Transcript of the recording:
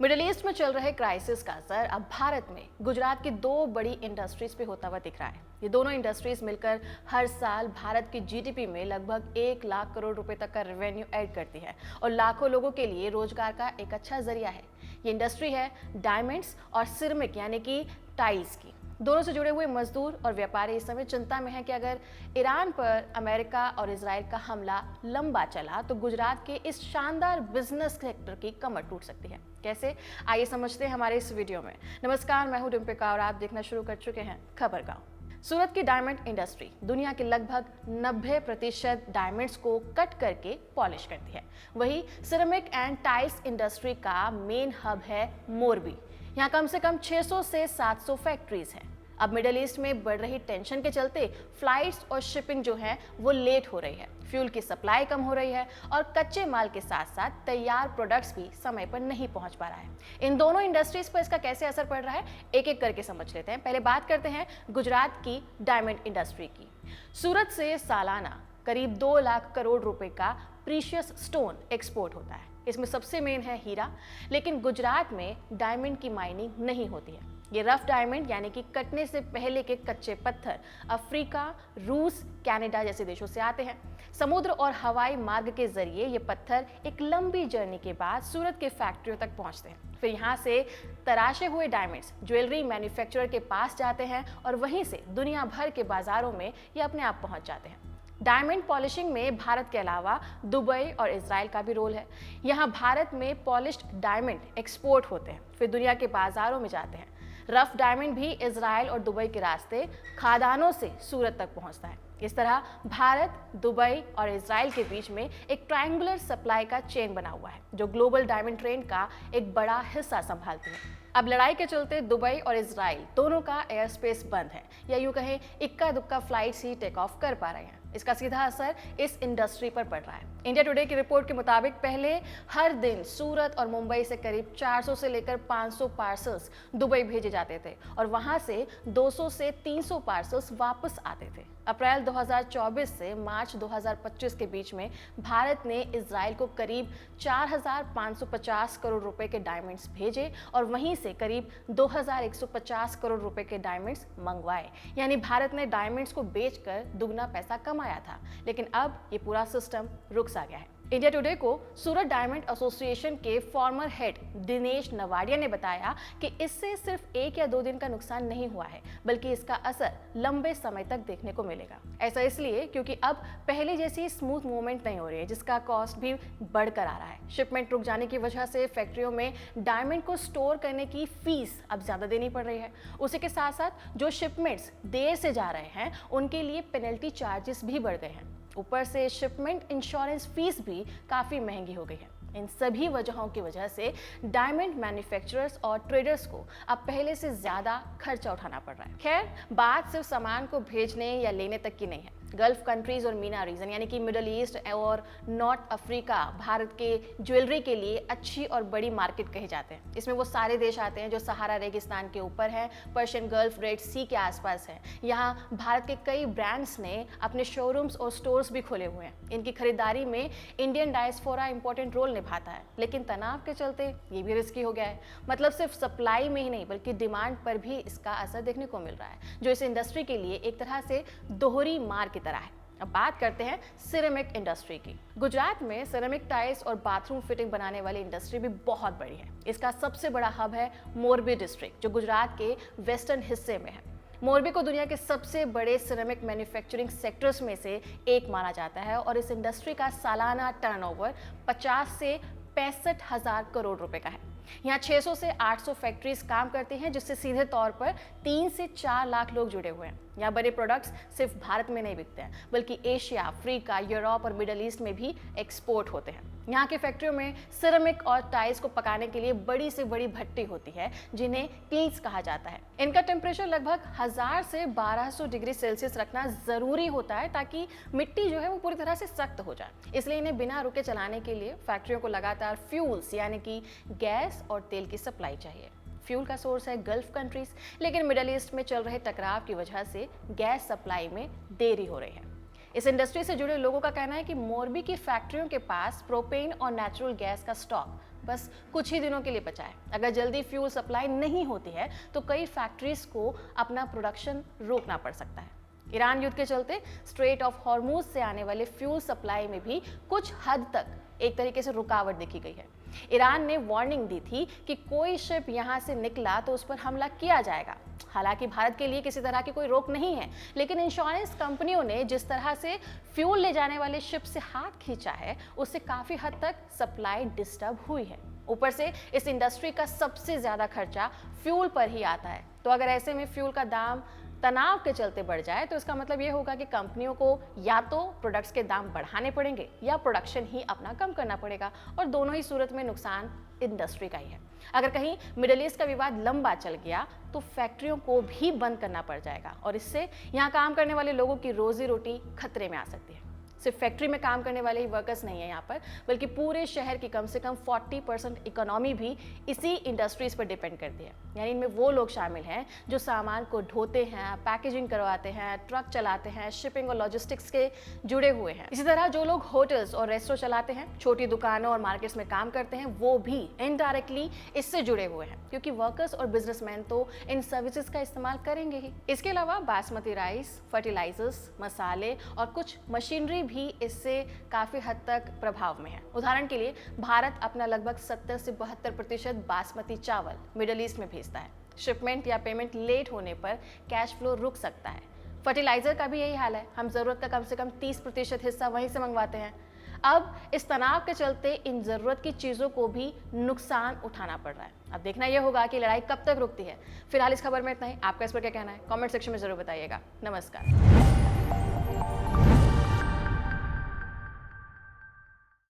Middle east में चल रहे क्राइसिस का असर अब भारत में गुजरात की दो बड़ी इंडस्ट्रीज पे होता हुआ दिख रहा है। ये दोनों इंडस्ट्रीज मिलकर हर साल भारत की जीडीपी में लगभग 1 लाख करोड़ रुपए तक का रेवेन्यू ऐड करती है और लाखों लोगों के लिए रोजगार का एक अच्छा जरिया है। ये इंडस्ट्री है डायमंड्स और सिरेमिक यानी कि टाइल्स की। दोनों से जुड़े हुए मजदूर और व्यापारी इस समय चिंता में हैं कि अगर ईरान पर अमेरिका और इजराइल का हमला लंबा चला तो गुजरात के इस शानदार बिजनेस सेक्टर की कमर टूट सकती है। कैसे, आइए समझते हैं हमारे इस वीडियो में। नमस्कार, मैं हूं डिम्पिका और आप देखना शुरू कर चुके हैं खबर गांव। सूरत की डायमंड इंडस्ट्री दुनिया के लगभग 90% डायमंड्स को कट करके पॉलिश करती है। वही सिरेमिक एंड टाइल्स इंडस्ट्री का मेन हब है मोरबी। यहाँ कम से कम 600 से 700 फैक्ट्रीज हैं। अब मिडिल ईस्ट में बढ़ रही टेंशन के चलते फ्लाइट्स और शिपिंग जो है वो लेट हो रही है, फ्यूल की सप्लाई कम हो रही है और कच्चे माल के साथ साथ तैयार प्रोडक्ट्स भी समय पर नहीं पहुंच पा रहा है। इन दोनों इंडस्ट्रीज पर इसका कैसे असर पड़ रहा है, एक एक करके समझ लेते हैं। पहले बात करते हैं गुजरात की डायमंड इंडस्ट्री की। सूरत से सालाना करीब 2 लाख करोड़ रुपए का प्रीशियस स्टोन एक्सपोर्ट होता है। इसमें सबसे मेन है हीरा, लेकिन गुजरात में डायमंड की माइनिंग नहीं होती है। ये रफ डायमंड यानी कि कटने से पहले के कच्चे पत्थर अफ्रीका, रूस, कनाडा जैसे देशों से आते हैं। समुद्र और हवाई मार्ग के जरिए ये पत्थर एक लंबी जर्नी के बाद सूरत के फैक्ट्रियों तक पहुंचते हैं। फिर यहाँ से तराशे हुए डायमंड्स ज्वेलरी मैन्युफैक्चरर के पास जाते हैं और वहीं से दुनिया भर के बाजारों में ये अपने आप पहुंच जाते हैं। डायमंड पॉलिशिंग में भारत के अलावा दुबई और इजराइल का भी रोल है। यहाँ भारत में पॉलिश्ड डायमंड एक्सपोर्ट होते हैं, फिर दुनिया के बाजारों में जाते हैं। रफ डायमंड भी इजराइल और दुबई के रास्ते खादानों से सूरत तक पहुंचता है। इस तरह भारत, दुबई और इजराइल के बीच में एक ट्रायंगुलर सप्लाई का चेन बना हुआ है जो ग्लोबल डायमंड ट्रेंड का एक बड़ा हिस्सा संभालती है। अब लड़ाई के चलते दुबई और इजराइल दोनों का एयर स्पेस बंद है, या यूं कहें इक्का दुक्का फ्लाइट्स ही टेक ऑफ कर पा रहे हैं। इसका सीधा असर इस इंडस्ट्री पर पड़ रहा है। इंडिया टुडे की रिपोर्ट के मुताबिक पहले हर दिन सूरत और मुंबई से करीब 400 से लेकर 500 पार्सल्स दुबई भेजे जाते थे और वहां से 200 से 300 पार्सल्स वापस आते थे। अप्रैल 2024 से मार्च 2025 के बीच में भारत ने इजराइल को करीब 4,550 करोड़ रुपए के डायमंड्स भेजे और वहीं से करीब 2,150 करोड़ रुपए के डायमंड्स मंगवाए। यानी भारत ने डायमंड्स को बेचकर दुगना पैसा कमाया था, लेकिन अब ये पूरा सिस्टम रुक सा गया है। इंडिया टुडे को सूरत डायमंड एसोसिएशन के फॉर्मर हेड दिनेश नवाडिया ने बताया कि इससे सिर्फ 1 या 2 दिन का नुकसान नहीं हुआ है, बल्कि इसका असर लंबे समय तक देखने को मिलेगा। ऐसा इसलिए क्योंकि अब पहले जैसी स्मूथ मूवमेंट नहीं हो रही है, जिसका कॉस्ट भी बढ़कर आ रहा है। शिपमेंट रुक जाने की वजह से फैक्ट्रियों में डायमंड को स्टोर करने की फीस अब ज्यादा देनी पड़ रही है। उसी के साथ साथ जो शिपमेंट्स देर से जा रहे हैं उनके लिए पेनल्टी चार्जेस भी बढ़ गए हैं। ऊपर से शिपमेंट इंश्योरेंस फीस भी काफी महंगी हो गई है। इन सभी वजहों की वजह से डायमंड मैन्युफैक्चरर्स और ट्रेडर्स को अब पहले से ज्यादा खर्चा उठाना पड़ रहा है। खैर, बात सिर्फ सामान को भेजने या लेने तक की नहीं है। गल्फ कंट्रीज और मीना रीजन यानी कि मिडल ईस्ट और नॉर्थ अफ्रीका भारत के ज्वेलरी के लिए अच्छी और बड़ी मार्केट कहे जाते हैं। इसमें वो सारे देश आते हैं जो सहारा रेगिस्तान के ऊपर हैं, पर्शियन गल्फ, रेड सी के आसपास हैं। यहाँ भारत के कई ब्रांड्स ने अपने शोरूम्स और स्टोर्स भी खोले हुए हैं। इनकी खरीदारी में इंडियन डायस्पोरा इंपॉर्टेंट रोल निभाता है, लेकिन तनाव के चलते ये भी रिस्की हो गया है। मतलब सिर्फ सप्लाई में ही नहीं बल्कि डिमांड पर भी इसका असर देखने को मिल रहा है, जो इस इंडस्ट्री के लिए एक तरह से दोहरी मार की तरह है। अब बात करते हैं सिरेमिक इंडस्ट्री की। गुजरात में सिरेमिक टाइल्स और बाथरूम फिटिंग बनाने वाली इंडस्ट्री भी बहुत बड़ी है। इसका सबसे बड़ा हब है मोरबी डिस्ट्रिक्ट, जो गुजरात के वेस्टर्न हिस्से में है। मोरबी को दुनिया के सबसे बड़े सिरेमिक मैन्युफैक्चरिंग सेक्टर्स में से एक माना जाता है और इस इंडस्ट्री का सालाना टर्नओवर 50 से 65 हजार करोड़ रुपए का है। यहाँ 600 से 800 फैक्ट्रीज काम करती हैं, जिससे सीधे तौर पर 3 से 4 लाख लोग जुड़े हुए हैं। यहाँ बड़े प्रोडक्ट्स सिर्फ भारत में नहीं बिकते हैं, बल्कि एशिया, अफ्रीका, यूरोप और मिडल ईस्ट में भी एक्सपोर्ट होते हैं। यहाँ की फैक्ट्रियों में सिरेमिक और टाइल्स को पकाने के लिए बड़ी से बड़ी भट्टी होती है, जिन्हें क्लीज कहा जाता है। इनका टेम्परेचर लगभग 1000 से 1200 डिग्री सेल्सियस रखना जरूरी होता है ताकि मिट्टी जो है वो पूरी तरह से सख्त हो जाए। इसलिए इन्हें बिना रुके चलाने के लिए फैक्ट्रियों को लगातार फ्यूल्स यानी कि गैस और तेल की सप्लाई चाहिए। फ्यूल का सोर्स है गल्फ कंट्रीज, लेकिन मिडल ईस्ट में चल रहे टकराव की वजह से गैस सप्लाई में देरी हो रही है। इस इंडस्ट्री से जुड़े लोगों का कहना है कि मोरबी की फैक्ट्रियों के पास प्रोपेन और नेचुरल गैस का स्टॉक बस कुछ ही दिनों के लिए बचा है। अगर जल्दी फ्यूल सप्लाई नहीं होती है तो कई फैक्ट्रीज को अपना प्रोडक्शन रोकना पड़ सकता है। ईरान युद्ध के चलते स्ट्रेट ऑफ हॉर्मुज से आने वाले फ्यूल सप्लाई में भी कुछ हद तक एक तरीके से रुकावट देखी गई है। ईरान ने वार्निंग दी थी कि कोई शिप यहां से निकला तो उस पर हमला किया जाएगा। हालांकि भारत के लिए किसी तरह की कोई रोक नहीं है, लेकिन इंश्योरेंस कंपनियों ने जिस तरह से फ्यूल ले जाने वाले शिप से हाथ खींचा है, उससे काफी हद तक सप्लाई डिस्टर्ब हुई है। ऊपर से इस इंडस्ट्री का सबसे ज्यादा खर्चा फ्यूल पर ही आता है, तो अगर ऐसे में फ्यूल का दाम तनाव के चलते बढ़ जाए तो इसका मतलब ये होगा कि कंपनियों को या तो प्रोडक्ट्स के दाम बढ़ाने पड़ेंगे या प्रोडक्शन ही अपना कम करना पड़ेगा, और दोनों ही सूरत में नुकसान इंडस्ट्री का ही है। अगर कहीं मिडिल ईस्ट का विवाद लंबा चल गया तो फैक्ट्रियों को भी बंद करना पड़ जाएगा और इससे यहाँ काम करने वाले लोगों की रोजी रोटी खतरे में आ सकती है। सिर्फ फैक्ट्री में काम करने वाले ही वर्कर्स नहीं है यहाँ पर, बल्कि पूरे शहर की कम से कम 40% इकोनॉमी भी इसी इंडस्ट्रीज पर डिपेंड करती है। यानी इनमें वो लोग शामिल हैं जो सामान को ढोते हैं, पैकेजिंग करवाते हैं, ट्रक चलाते हैं, शिपिंग और लॉजिस्टिक्स के जुड़े हुए हैं। इसी तरह जो लोग होटल्स और रेस्टोरेंट चलाते हैं, छोटी दुकानों और मार्केट्स में काम करते हैं, वो भी इनडायरेक्टली इससे जुड़े हुए हैं, क्योंकि वर्कर्स और बिजनेसमैन तो इन सर्विसेज का इस्तेमाल करेंगे ही। इसके अलावा बासमती राइस, फर्टिलाइजर्स, मसाले और कुछ मशीनरी भी इससे काफी हद तक प्रभाव में है। उदाहरण के लिए भारत अपना लगभग 70 से 72% बासमती चावल मिडिल ईस्ट में भेजता है। शिपमेंट या पेमेंट लेट होने पर कैश फ्लो रुक सकता है। फर्टिलाइजर का भी यही हाल है, हम जरूरत का कम से कम 30% हिस्सा वहीं से मंगवाते हैं। अब इस तनाव के चलते इन जरूरत की चीजों को भी नुकसान उठाना पड़ रहा है। अब देखना यह होगा कि लड़ाई कब तक रुकती है। फिलहाल इस खबर में इतना ही। आपका इस पर क्या कहना है कमेंट सेक्शन में जरूर बताइएगा। नमस्कार।